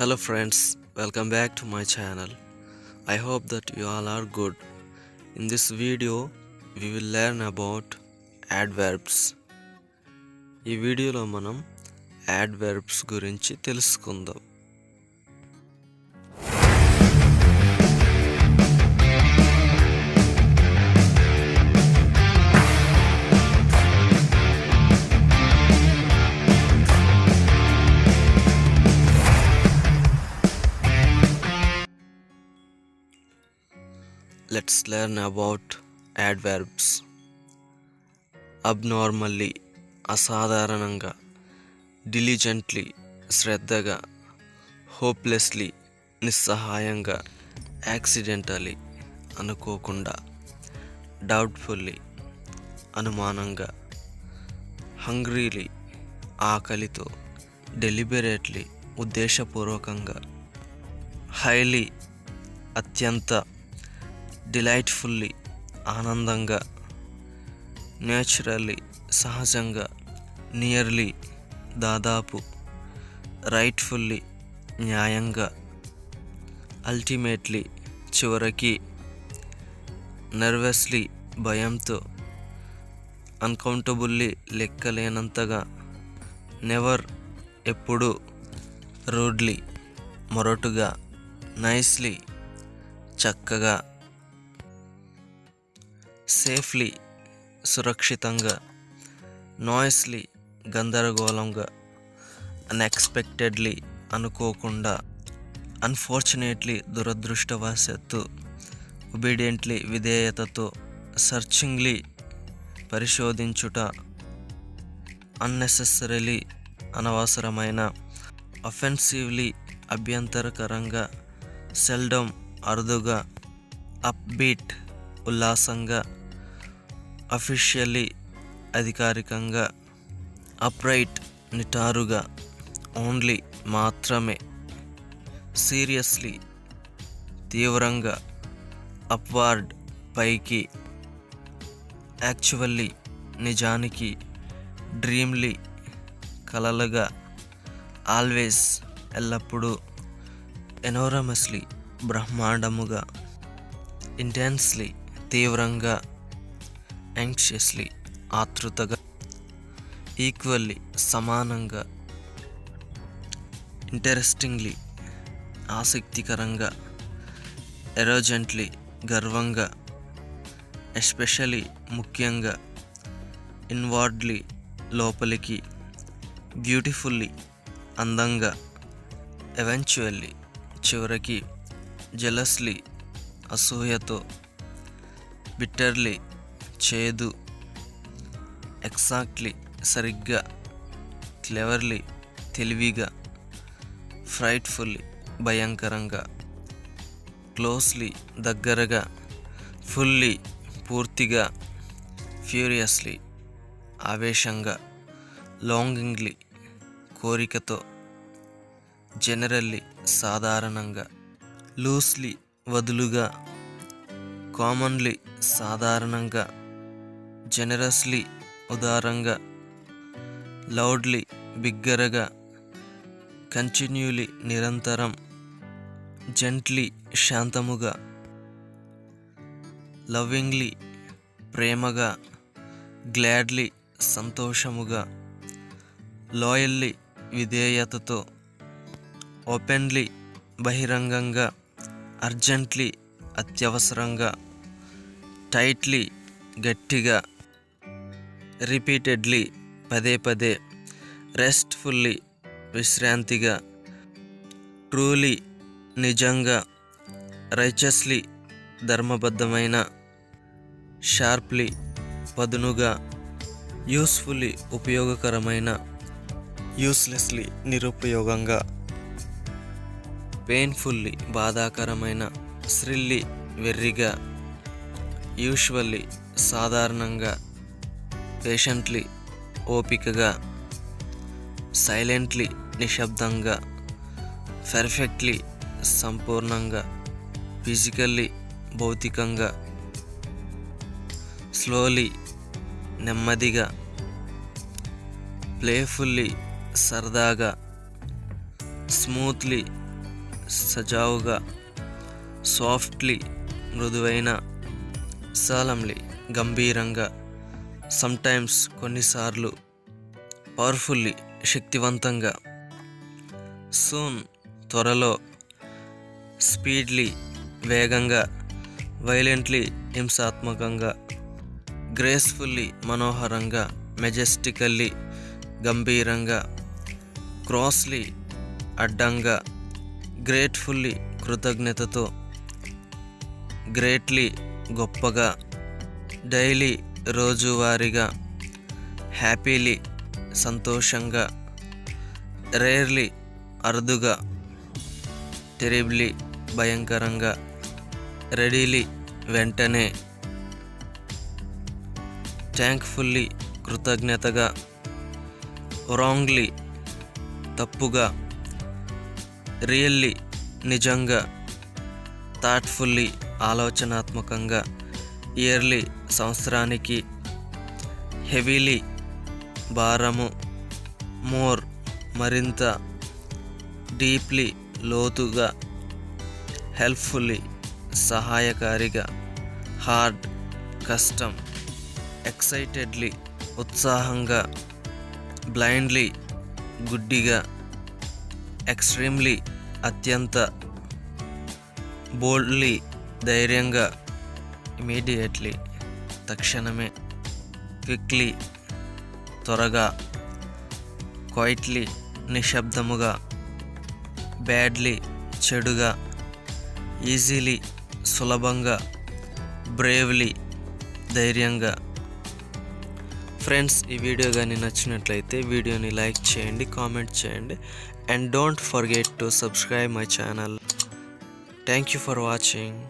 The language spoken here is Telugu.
Hello friends, welcome back to my channel. I hope that you all are good. In this video, we will learn about adverbs. ఈ వీడియోలో మనం adverbs గురించి తెలుసుకుందాం. Let's learn about adverbs. Abnormally అసాధారణంగా, diligently శ్రద్ధగా, hopelessly నిస్సహాయంగా, accidentally అనుకోకుండా, doubtfully అనుమానంగా, hungrily ఆకలితో, deliberately ఉద్దేశపూర్వకంగా, highly అత్యంత, డిలైట్ఫుల్లీ ఆనందంగా, నేచురల్లీ సహజంగా, నియర్లీ దాదాపు, రైట్ఫుల్లీ న్యాయంగా, అల్టిమేట్లీ చివరికి, నర్వస్లీ భయంతో, అన్కౌంటబుల్లీ లెక్కలేనంతగా, నెవర్ ఎప్పుడు, రూడ్లీ మొరటుగా, నైస్లీ చక్కగా, సేఫ్లీ సురక్షితంగా, నాయిస్లీ గందరగోళంగా, అన్ఎక్స్పెక్టెడ్లీ అనుకోకుండా, అన్ఫార్చునేట్లీ దురదృష్టవశాత్తు, ఒబీడియంట్లీ విధేయతతో, సర్చింగ్లీ పరిశోధించుట, అన్నెసెసరీలీ అనవసరమైన, అఫెన్సివ్లీ అభ్యంతరకరంగా, సెల్డమ్ అరుదుగా, అప్బీట్ ఉల్లాసంగా, అఫీషియల్లీ అధికారికంగా, అప్రైట్ నిటారుగా, ఓన్లీ మాత్రమే, సీరియస్లీ తీవ్రంగా, అప్వార్డ్ పైకి, యాక్చువల్లీ నిజానికి, డ్రీమ్లీ కలలుగా, ఆల్వేస్ ఎల్లప్పుడూ, ఎనోరమస్లీ బ్రహ్మాండముగా, ఇంటెన్స్లీ తీవ్రంగా, యాంగ్షియస్లీ ఆతృతగా, ఈక్వల్లీ సమానంగా, ఇంటరెస్టింగ్లీ ఆసక్తికరంగా, ఎరోజెంట్లీ గర్వంగా, ఎస్పెషలీ ముఖ్యంగా, ఇన్వార్డ్లీ లోపలికి, బ్యూటిఫుల్లీ అందంగా, ఎవెన్చువల్లీ చివరికి, జెలస్లీ అసూయతో, బిట్టర్లీ చేదు, ఎగ్జాక్ట్లీ సరిగ్గా, క్లెవర్లీ తెలివిగా, ఫ్రైట్ఫుల్లీ భయంకరంగా, క్లోజ్లీ దగ్గరగా, ఫుల్లీ పూర్తిగా, ఫ్యూరియస్లీ ఆవేశంగా, లాంగింగ్లీ కోరికతో, జనరల్లీ సాధారణంగా, లూస్లీ వదులుగా, కామన్లీ సాధారణంగా, జెనరస్లీ ఉదారంగా, లౌడ్లీ బిగ్గరగా, కంటిన్యూలీ నిరంతరం, జెంట్లీ శాంతముగా, లవింగ్లీ ప్రేమగా, గ్లాడ్లీ సంతోషముగా, లాయల్లీ విధేయతతో, ఓపెన్లీ బహిరంగంగా, అర్జెంట్లీ అత్యవసరంగా, టైట్లీ గట్టిగా, రిపీటెడ్లీ పదే పదే, రెస్ట్ఫుల్లీ విశ్రాంతిగా, ట్రూలీ నిజంగా, రైచస్లీ ధర్మబద్ధమైన, షార్ప్లీ పదునుగా, యూస్ఫుల్లీ ఉపయోగకరమైన, యూస్లెస్లీ నిరుపయోగంగా, పెయిన్ఫుల్లీ బాధాకరమైన, థ్రిల్లీ వెర్రిగా, యూజువల్లీ సాధారణంగా, పేషెంట్లీ ఓపికగా, సైలెంట్లీ నిశ్శబ్దంగా, పర్ఫెక్ట్లీ సంపూర్ణంగా, ఫిజికల్లీ భౌతికంగా, స్లోలీ నెమ్మదిగా, ప్లేఫుల్లీ సరదాగా, స్మూత్లీ సజావుగా, సాఫ్ట్లీ మృదువైన, సాలంలీ గంభీరంగా, సమ్టైమ్స్ కొన్నిసార్లు పవర్ఫుల్లీ శక్తివంతంగా, సూన్ త్వరలో, స్పీడ్లీ వేగంగా, వైలెంట్లీ హింసాత్మకంగా, గ్రేస్ఫుల్లీ మనోహరంగా, మెజెస్టికల్లీ గంభీరంగా, క్రాస్లీ అడ్డంగా, గ్రేట్ఫుల్లీ కృతజ్ఞతతో, గ్రేట్లీ గొప్పగా, డైలీ రోజువారీగా, హ్యాపీలీ సంతోషంగా, రేర్లీ అరుదుగా, టెరిబ్లీ భయంకరంగా, రెడీలీ వెంటనే, థ్యాంక్ఫుల్లీ కృతజ్ఞతగా, రాంగ్లీ తప్పుగా, రియల్లీ నిజంగా, థాట్ఫుల్లీ ఆలోచనాత్మకంగా, ఇయర్లీ సంవత్సరానికి, హెవీలీ భారము, మోర్ మరింత, డీప్లీ లోతుగా, హెల్ప్ఫుల్లీ సహాయకారిగా, హార్డ్ కష్టం, ఎక్సైటెడ్లీ ఉత్సాహంగా, బ్లైండ్లీ గుడ్డిగా, ఎక్స్ట్రీమ్లీ అత్యంత, బోల్డ్లీ ధైర్యంగా, ఇమీడియట్లీ తక్షణమే, క్విక్లీ త్వరగా, క్వైట్లీ నిశ్శబ్దముగా, బ్యాడ్లీ చెడుగా, ఈజీలీ సులభంగా, బ్రేవ్లీ ధైర్యంగా. ఫ్రెండ్స్, ఈ వీడియో కానీ నచ్చినట్లయితే వీడియోని లైక్ చేయండి, కామెంట్ చేయండి, and don't forget to subscribe my channel. Thank you for watching.